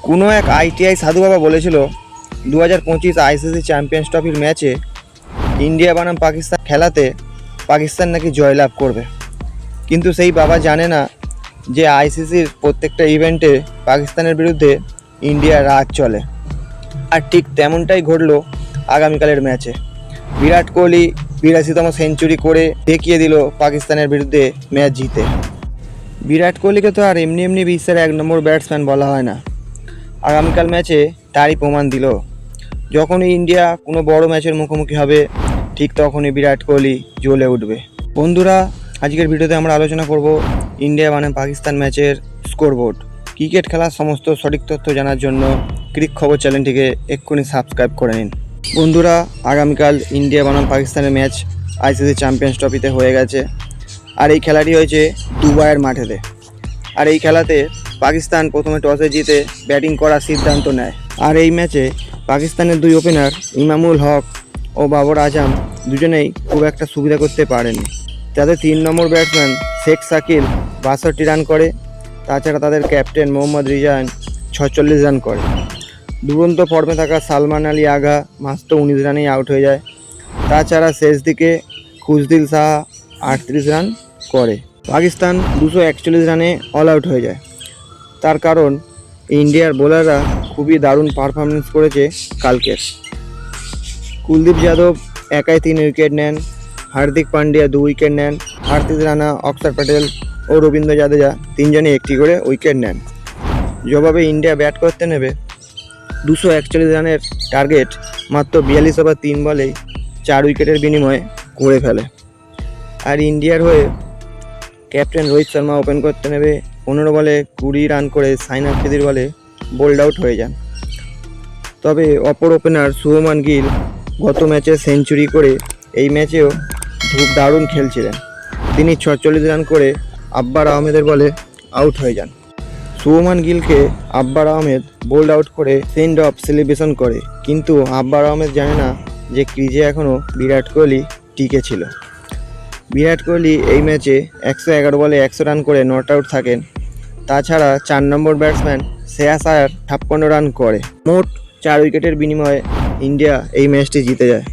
কোনো এক আইটিআই সাধু বাবা বলেছিল 2025 আইসিসি চ্যাম্পিয়ন্স ট্রফির ম্যাচে ইন্ডিয়া বনাম পাকিস্তান খেলাতে পাকিস্তান নাকি জয়লাভ করবে। কিন্তু সেই বাবা জানে না যে আইসিসির প্রত্যেকটা ইভেন্টে পাকিস্তানের বিরুদ্ধে ইন্ডিয়ার রাজ চলে। আর ঠিক তেমনটাই ঘটলো আগামীকালের ম্যাচে। বিরাট কোহলি 82তম সেঞ্চুরি করে দেখিয়ে দিল পাকিস্তানের বিরুদ্ধে ম্যাচ জিতে। বিরাট কোহলিকে তো আর এমনি এমনি বিশ্বের 1 নম্বর ব্যাটসম্যান বলা হয় না। আগামীকাল ম্যাচে তারই প্রমাণ দিল। যখনই ইন্ডিয়া কোনো বড় ম্যাচের মুখোমুখি হবে ঠিক তখনই বিরাট কোহলি জ্বলে উঠবে। বন্ধুরা, আজকের ভিডিওতে আমরা আলোচনা করব ইন্ডিয়া বনাম পাকিস্তান ম্যাচের স্কোরবোর্ড। ক্রিকেট খেলার সমস্ত সঠিক তথ্য জানার জন্য ক্রিক খবর চ্যানেলটিকে এক্ষুনি সাবস্ক্রাইব করে নিন। বন্ধুরা, আগামীকাল ইন্ডিয়া বনাম পাকিস্তানের ম্যাচ আইসিসি চ্যাম্পিয়ন্স ট্রফিতে হয়ে গেছে। আর এই খেলাটি হয়েছে দুবাইয়ের মাঠেতে। আর এই খেলাতে পাকিস্তান প্রথমে টসে জিতে ব্যাটিং করার সিদ্ধান্ত নেয়। আর এই ম্যাচে পাকিস্তানের দুই ওপেনার ইমামুল হক ও বাবর আজম দুজনেই খুব একটা সুবিধা করতে পারেনি। তাদের 3 নম্বর ব্যাটসম্যান শেখ সাকিল 62 রান করে। তাছাড়া তাদের ক্যাপ্টেন মোহাম্মদ রিয়ান 46 রান করে। দুরন্ত ফর্মে থাকা সালমান আলী আগা মাত্র 19 রানেই আউট হয়ে যায়। তাছাড়া শেষ দিকে খুশদিল সাহা 38 রান করে। পাকিস্তান 241 রানে অল আউট হয়ে যায়। তার কারণ ইন্ডিয়ার বোলাররা খুবই দারুণ পারফরমেন্স করেছে কালকের। কুলদীপ যাদব একাই 3 উইকেট নেন, হার্দিক পান্ডিয়া 2 উইকেট নেন, হার্দিক রানা, অক্ষর প্যাটেল ও রবীন্দ্র জাদেজা 3 জনই একটি করে উইকেট নেন। জবাবে ইন্ডিয়া ব্যাট করতে নেবে 241 রানের টার্গেট মাত্র 42 ওভার 3 বলেই 4 উইকেটের বিনিময়ে করে ফেলে। আর ইন্ডিয়ার হয়ে ক্যাপ্টেন রোহিত শর্মা ওপেন করতে নেবে 15 বলে 20 রান করে সাইন আফ্রিদির বলে বোল্ড আউট হয়ে যান। তবে অপর ওপেনার শুভমান গিল গত ম্যাচে সেঞ্চুরি করে এই ম্যাচেও খুব দারুণ খেলছিলেন। তিনি 46 রান করে আব্বার আহমেদের বলে আউট হয়ে যান। শুভমান গিলকে আব্বার আহমেদ বোল্ড আউট করে সেন্ড অফ সেলিব্রেশন করে, কিন্তু আব্বার আহমেদ জানে না যে ক্রিজে এখনও বিরাট কোহলি টিকে ছিল। বিরাট কোহলি এই ম্যাচে 111 বলে 100 রান করে নট আউট থাকেন। তাছাড়া 4 নম্বর ব্যাটসম্যান শ্রেয়াস আয়ার 56 রান করে। মোট 4 উইকেটের বিনিময়ে ইন্ডিয়া এই ম্যাচটি জিতে যায়।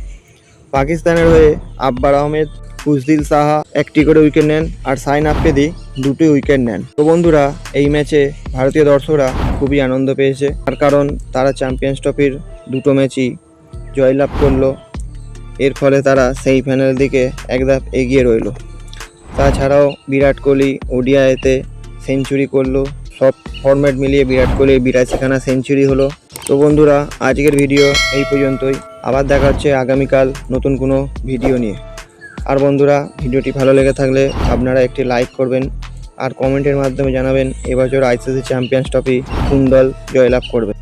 পাকিস্তানের হয়ে আব্বার আহমেদ, খুশদিল সাহা 1টি করে উইকেট নেন আর সাইন আফ্রিদি 2টি উইকেট নেন। তো বন্ধুরা, এই ম্যাচে ভারতীয় দর্শকরা খুবই আনন্দ পেয়েছে, তার কারণ তারা চ্যাম্পিয়ন্স ট্রফির 2টো ম্যাচই জয়লাভ করলো। এর ফলে তারা সেমিফাইনালের দিকে এক ধাপ এগিয়ে রইল। তাছাড়াও বিরাট কোহলি ওডিআইতে সেঞ্চুরি করলো। সব ফরম্যাট মিলিয়ে বিরাট কোহলির 82খানা সেঞ্চুরি হলো। তো বন্ধুরা, আজকের ভিডিও এই পর্যন্তই। আবার দেখা হচ্ছে আগামীকাল নতুন কোনো ভিডিও নিয়ে। আর বন্ধুরা, ভিডিওটি ভালো লেগে থাকলে আপনারা একটি লাইক করবেন আর কমেন্টের মাধ্যমে জানাবেন এবছর আইসিসি চ্যাম্পিয়ন্স ট্রফি কোন দল জয়লাভ করবে।